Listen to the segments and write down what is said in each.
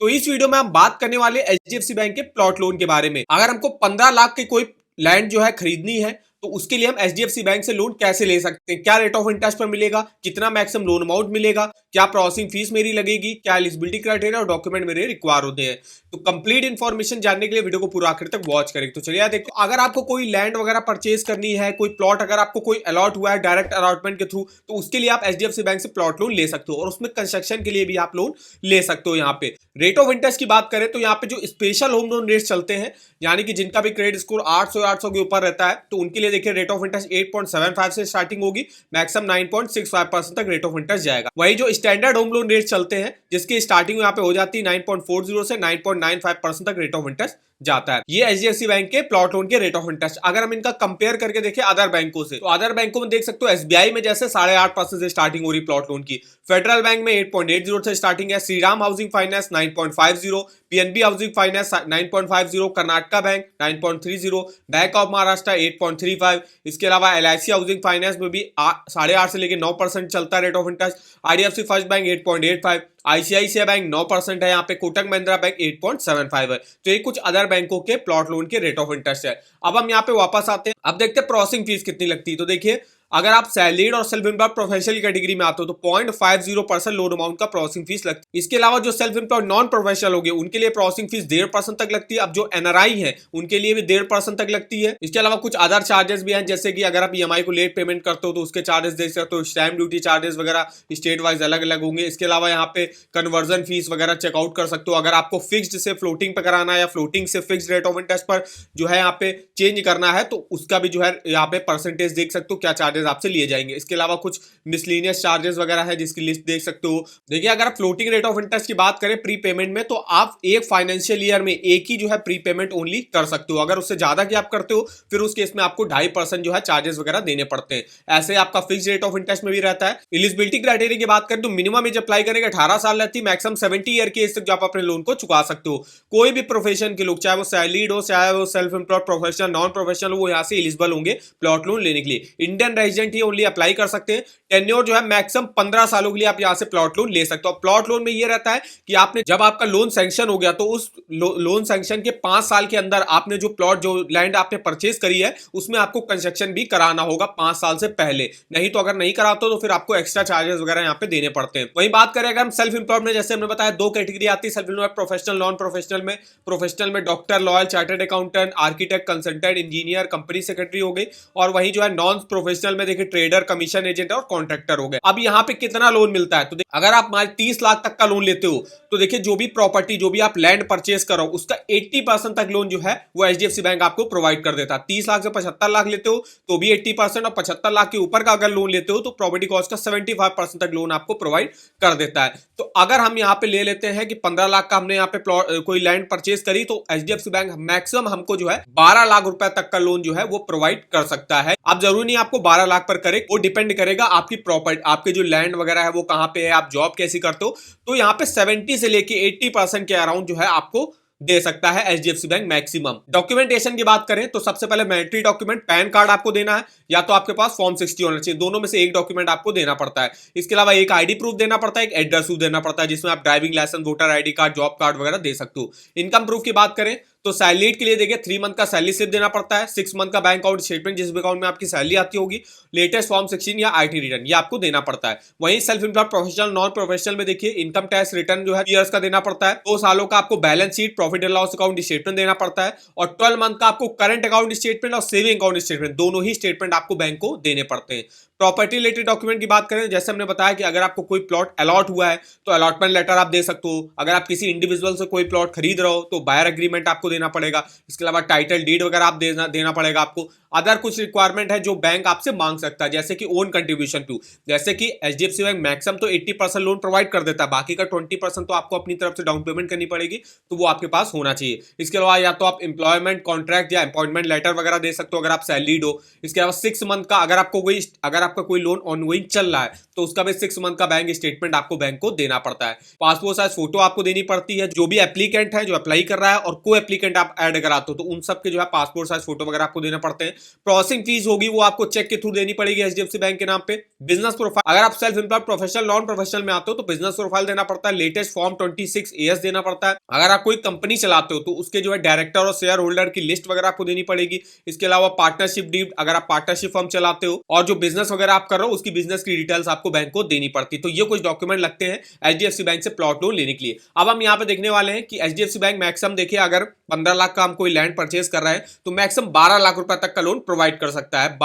तो इस वीडियो में हम बात करने वाले एचडीएफसी बैंक के प्लॉट लोन के बारे में। अगर हमको 15 लाख की कोई लैंड जो है खरीदनी है तो उसके लिए हम एचडीएफसी बैंक से लोन कैसे ले सकते हैं, क्या रेट ऑफ इंटरेस्ट पर मिलेगा, कितना मैक्सिमम लोन अमाउंट मिलेगा, क्या प्रोसेसिंग फीस मेरी लगेगी, क्या एलिजिबिलिटी क्राइटेरिया और डॉक्यूमेंट मेरे रिक्वायर होते हैं। तो कंप्लीट इन्फॉर्मेशन जानने के लिए वीडियो को पूरा आखिर तक वॉच करेंगे। तो चलिए देखते हैं, अगर आपको कोई लैंड वगैरह परचेज करनी है, कोई प्लॉट अगर आपको कोई अलॉट हुआ है डायरेक्ट अलॉटमेंट के थ्रू, तो उसके लिए आप एचडीएफसी बैंक से प्लॉट लोन ले सकते हो और उसमें कंस्ट्रक्शन के लिए भी आप लोन ले सकते हो। यहाँ पे रेट ऑफ इंटरेस्ट की बात करें तो यहाँ पे जो स्पेशल होम लोन रेट चलते हैं, यानी कि जिनका भी क्रेडिट स्कोर 800 के ऊपर रहता है, तो उनके लिए देखिए रेट ऑफ इंटरेस्ट 8.75 से स्टार्टिंग होगी, मैक्सिमम 9.65% तक रेट ऑफ इंटरेस्ट जाएगा। वही जो स्टैंडर्ड होम लोन रेट चलते हैं जिसकी स्टार्टिंग यहाँ पे हो जाती है 9.40 से 9.95% तक रेट ऑफ इंटरेस्ट जाता है। ये एचडीएफसी बैंक के प्लॉट लोन के रेट ऑफ इंटरेस्ट। अगर हम इनका कंपेयर करके देखें अदर बैंकों से, तो अदर बैंकों में देख सकते हो एसबीआई में जैसे 8.5% से स्टार्टिंग हो रही प्लॉट लोन की, फेडरल बैंक में 8.80 से स्टार्टिंग है, Shriram housing finance 9.50, PNB housing finance 9.50, Karnataka bank 9.30, bank of Maharashtra 8.35, इसके अलावा एलआईसी हाउसिंग फाइनेंस में भी 8.5 से लेकर 9% चलता है rate of interest, IDFC first bank 8.85, ICICI bank 9% है, यहाँ पे कोटक महिंद्रा बैंक 8.75 है। तो ये कुछ अदर बैंकों के प्लॉट लोन के रेट ऑफ इंटरेस्ट है। अब हम यहाँ पे वापस आते हैं, अब देखते हैं प्रोसेसिंग फीस कितनी लगती है। तो देखिए अगर आप सैलरीड और सेल्फ एम्प्लॉयड प्रोफेशनल कैटेगरी में आते हो तो 0.50% लोन अमाउंट का प्रोसेसिंग फीस लगती है। इसके अलावा जो सेल्फ एम्प्लॉयड नॉन प्रोफेशनल हो गए उनके लिए प्रोसेसिंग फीस 1.5% तक लगती है। अब जो एनआरआई है उनके लिए भी 1.5% तक लगती है। इसके अलावा कुछ अदर चार्जेस भी हैं, जैसे कि अगर आप ईएमआई को लेट पेमेंट करते हो तो उसके चार्जेस देख सकते हो, स्टैम्प ड्यूटी चार्जेस वगैरह स्टेट वाइज अलग अलग होंगे। इसके अलावा यहाँ पे कन्वर्जन फीस वगैरह चेकआउट कर सकते हो। अगर आपको फिक्स्ड से फ्लोटिंग पे कराना है या फ्लोटिंग से फिक्स्ड रेट ऑफ इंटरेस्ट पर जो है यहाँ पे चेंज करना है तो उसका भी जो है यहाँ पे परसेंटेज देख सकते हो, क्या चार्जेस आपसे लिए जाएंगे। इसके अलावा कुछ मिसलेनियस चार्जेस वगैरह है जिसकी लिस्ट देख सकते हो। देखिए अगर आप फ्लोटिंग रेट ऑफ इंटरेस्ट की बात करें प्री पेमेंट में, तो आप एक फाइनेंशियल ईयर में एक ही जो है प्री पेमेंट ओनली कर सकते हो। अगर उससे ज्यादा की आप करते हो फिर उस केस में आपको 2.5% जो है चार्जेस वगैरह देने पड़ते हैं। ऐसे आपका फिक्स रेट ऑफ इंटरेस्ट में भी रहता है। एलिजिबिलिटी क्राइटेरिया की बात करें तो मिनिमम एज अप्लाई करेंगे 18 साल रहती है, मैक्सिमम 70 ईयर की एज तक जो आप अपने लोन को चुका सकते हो। कोई भी प्रोफेशन के लोग, चाहे वो सैलरीड हो, चाहे वो self employed professional non professional, वो यहाँ से एलिजिबल होंगे प्लॉट लोन लेने के लिए। इंडियन रेजिडेंट ही ओनली अप्लाई कर सकते हैं। टेन्योर जो है मैक्सिमम 15 सालों के लिए आप यहां से प्लॉट लोन ले सकते हो। प्लॉट लोन में यह रहता है कि आपने जब आपका लोन सैंक्शन हो गया तो उस लोन सैंक्शन के 5 साल के अंदर आपने जो प्लॉट जो लैंड आपने परचेज करी है उसमें आपको कंस्ट्रक्शन भी कराना होगा 5 साल से पहले। नहीं तो अगर नहीं कराते तो फिर आपको एक्स्ट्रा चार्जेस वगैरह यहाँ पे देने पड़ते हैं। वही बात करें अगर हम सेल्फ एम्प्लॉयड में, जैसे हमने बताया 2 कैटेगरी आती है self employed professional non professional में। प्रोफेशनल में doctor, lawyer, chartered accountant, architect, consultant, engineer, company secretary हो गई। और वही जो है नॉन प्रोफेशनल में देखिए ट्रेडर, कमीशन एजेंट और कॉन्ट्रैक्टर हो गए। अब यहाँ पे कितना लोन मिलता है, तो अगर आप 30 लाख तक का लोन लेते हो तो देखिए जो भी प्रॉपर्टी, जो भी आप लैंड परचेज करो उसका 80% तक लोन जो है वो एचडीएफसी बैंक आपको प्रोवाइड कर देता है। 30 लाख से 75 लाख लेते हो तो भी 80%, और 75 लाख के ऊपर का अगर लोन लेते हो तो प्रॉपर्टी कॉस्ट का 75% तक लोन आपको प्रोवाइड कर देता है। तो अगर हम यहाँ पे ले लेते हैं कि 15 लाख का हमने यहाँ पे कोई लैंड परचेज करी तो एचडीएफसी बैंक मैक्सिमम हमको जो है 12 लाख रुपए तक का लोन जो है वो प्रोवाइड कर सकता है। अब जरूरी नहीं आपको 12 लाख पर करे, वो डिपेंड करेगा आपकी प्रॉपर्टी, आपके जो लैंड वगैरह है वो कहां पे है, आप जॉब कैसी करते हो। तो यहाँ पे 70 से लेके 80% के अराउंड जो है आपको दे सकता है एचडीएफसी बैंक मैक्सिमम। डॉक्यूमेंटेशन की बात करें तो सबसे पहले मैंडेटरी डॉक्यूमेंट पैन कार्ड आपको देना है, या तो आपके पास फॉर्म 60 होना चाहिए, दोनों में से एक डॉक्यूमेंट आपको देना पड़ता है। इसके अलावा एक आईडी प्रूफ देना पड़ता है, एक एड्रेस प्रूफ देना पड़ता है जिसमें आप driving licence, voter ID card, job card वगैरह दे सकते हो। इनकम प्रूफ की बात करें तो सैलरीड के लिए देखिए 3 मंथ का सैलरी स्लिप देना पड़ता है, 6 मंथ का बैंक अकाउंट स्टेटमेंट जिस अकाउंट में आपकी सैलरी आती होगी, लेटेस्ट फॉर्म 16 या आईटी रिटर्न ये आपको देना पड़ता है। वहीं self employed professional non professional में देखिए इनकम टैक्स रिटर्न जो है ईयर्स का देना पड़ता है, 2 सालों का आपको balance sheet, profit and loss account statement देना पड़ता है, और 12 मंथ का आपको करंट अकाउंट स्टेटमेंट और सेविंग अकाउंट स्टेटमेंट दोनों ही स्टेटमेंट आपको बैंक को देने पड़ते हैं। प्रॉपर्टी रिलेटेड डॉक्यूमेंट की बात करें, जैसे हमने बताया कि अगर आपको कोई प्लॉट अलॉट हुआ है तो अलॉटमेंट लेटर आप दे सकते हो। अगर आप किसी इंडिविजुअल से कोई प्लॉट खरीद रहे हो तो बायर एग्रीमेंट आपको देना पड़ेगा। इसके अलावा टाइटल डीड वगैरह आप देना पड़ेगा आपको। अदर कुछ रिक्वायरमेंट है जो बैंक आपसे मांग सकता है, जैसे कि ओन कंट्रीब्यूशन टू, जैसे कि एचडीएफसी बैंक मैक्सिमम तो 80% लोन प्रोवाइड कर देता है, बाकी का 20% तो आपको अपनी तरफ से डाउन पेमेंट करनी पड़ेगी, तो वो आपके पास होना चाहिए। इसके अलावा या तो आप एम्प्लॉयमेंट कॉन्ट्रैक्ट या अपॉइंटमेंट लेटर वगैरह दे सकते हो अगर आप सैलरीड हो। इसके अलावा 6 मंथ का अगर आपको आपका कोई लोन ऑनगोइंग चल रहा है तो उसका भी 6 मंथ का बैंक स्टेटमेंट आपको बैंक को देना पड़ता है। पासपोर्ट साइज फोटो आपको देनी पड़ती है। जो भी एप्लीकेंट है जो अप्लाई कर रहा है और को एप्लीकेंट आप ऐड कराते हो तो उन सबके जो है पासपोर्ट साइज फोटो वगैरह आपको देना पड़ते हैं। प्रोसेसिंग फीस होगी वो आपको चेक के थ्रू देनी पड़ेगी एचडीएफसी बैंक के नाम पे। बिजनेस प्रोफाइल, अगर आप self employed professional non professional में आते हो तो बिजनेस प्रोफाइल देना पड़ता है। लेटेस्ट फॉर्म 26 एएस देना पड़ता है। अगर आप कोई कंपनी चलाते हो तो उसके जो है डायरेक्टर और शेयर होल्डर की लिस्ट वगैरह आपको देनी पड़ेगी। इसके अलावा पार्टनरशिप डीड, अगर आप पार्टनरशिप फर्म चलाते हो और जो बिजनेस वगैरह आप कर रहे हो उसकी बिजनेस की डिटेल्स आपको बैंक को देनी पड़ती है। तो ये कुछ डॉक्यूमेंट लगते हैं एचडीएफसी बैंक से प्लॉट लोन लेने के लिए। अब हम यहाँ पे देखने वाले हैं कि एचडीएफसी बैंक मैक्सिमम देखिए अगर 15 लाख का हम कोई लैंड परचेज कर रहे हैं तो मैक्सिमम 12 लाख रुपए तक का लोन प्रोवाइड कर सकता है।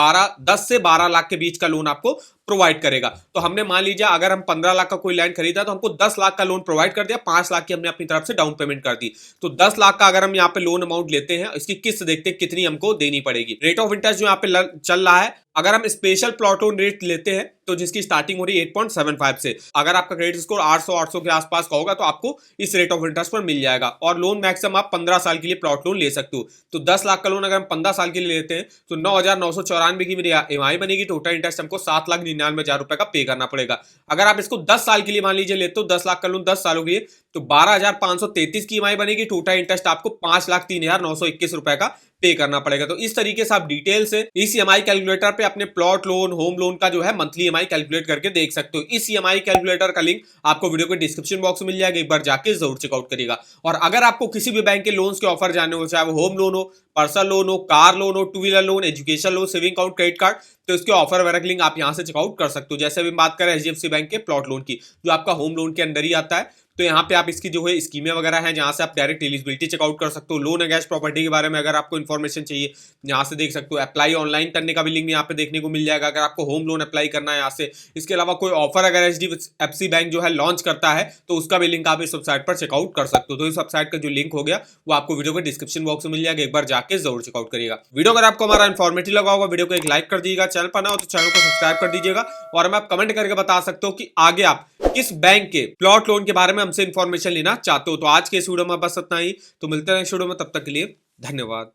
10 से 12 लाख के बीच का लोन आपको प्रोवाइड करेगा। तो हमने मान लीजिए अगर हम 15 लाख का कोई लैंड खरीदा तो हमको 10 लाख का लोन प्रोवाइड कर दिया, 5 लाख की हमने अपनी तरफ से डाउन पेमेंट कर दी। तो 10 लाख का अगर हम यहाँ पे लोन अमाउंट लेते हैं, इसकी किस्त देखते हैं कितनी हमको देनी पड़ेगी। रेट ऑफ इंटरेस्ट जो यहाँ पे चल रहा है, अगर हम स्पेशल प्लॉट लोन रेट लेते हैं तो जिसकी स्टार्टिंग हो रही है 8.75 से, अगर आपका क्रेडिट स्कोर 800 के आसपास का होगा तो आपको इस रेट ऑफ इंटरेस्ट पर मिल जाएगा। और लोन मैक्सिमम आप 15 साल के लिए प्लॉट लोन ले सकते हो। तो 10 लाख का लोन अगर हम 15 साल के लिए लेते हैं तो 9,994 की मेरी EMI बनेगी। टोटल इंटरेस्ट हमको 7,99,000 रुपए का पे करना पड़ेगा। अगर आप इसको 10 साल के लिए मान लीजिए लेते हो, 10 लाख का लोन 10 सालों के लिए, तो 12,533 की EMI बनेगी। टोटल इंटरेस्ट आपको 5,03,921 रुपए का पे करना पड़ेगा। तो इस तरीके से आप डिटेल से इस EMI कैलकुलेटर पे अपने प्लॉट लोन, होम लोन का जो है मंथली EMI कैलकुलेट करके देख सकते हो। इस EMI कैलकुलेटर का लिंक आपको वीडियो के डिस्क्रिप्शन बॉक्स में मिल जाएगा, एक बार जाके जरूर चेकआउट करिएगा। और अगर आपको किसी भी बैंक के लोन्स के ऑफर जानने हो, चाहे वो होम लोन हो, पर्सनल लोन हो, कार लोन हो, two wheeler loan, education loan, saving account, credit card, तो इसके ऑफर वगैरह की लिंक आप यहां से चेकआउट कर सकते हो। जैसे अभी बात करें एचडीएफसी बैंक के प्लॉट लोन की, जो आपका होम लोन के अंदर ही आता है, तो यहाँ पे आप इसकी जो है स्कीमें वगैरह हैं जहां से आप डायरेक्ट एलिजिबिलिटी चेकआउट कर सकते हो। लोन अगेंस्ट प्रॉपर्टी के बारे में अगर आपको इन्फॉर्मेशन चाहिए यहाँ से देख सकते हो। अप्लाई ऑनलाइन करने का भी लिंक यहाँ पे देखने को मिल जाएगा अगर आपको होम लोन अप्लाई करना है यहाँ से। इसके अलावा कोई ऑफर अगर एचडीएफसी बैंक जो है लॉन्च करता है तो उसका भी लिंक आप इस वेबसाइट पर चेकआउट कर सकते हो। तो इस वेबसाइट का जो लिंक हो गया वो आपको वीडियो के डिस्क्रिप्शन बॉक्स में मिल जाएगा, एक बार जाके जरूर चेकआउट करिएगा। वीडियो अगर आपको हमारा इन्फॉर्मेटिव लगा होगा, वीडियो को एक लाइक कर दीजिएगा। चैनल पर ना हो तो चैनल को सब्सक्राइब कर दीजिएगा। और हमें आप कमेंट करके बता सकते हो कि आगे आप किस बैंक के प्लॉट लोन के बारे में हमसे इन्फॉर्मेशन लेना चाहते हो। तो आज के इस वीडियो में बस इतना ही, तो मिलते हैं नेक्स्ट वीडियो में, तब तक के लिए धन्यवाद।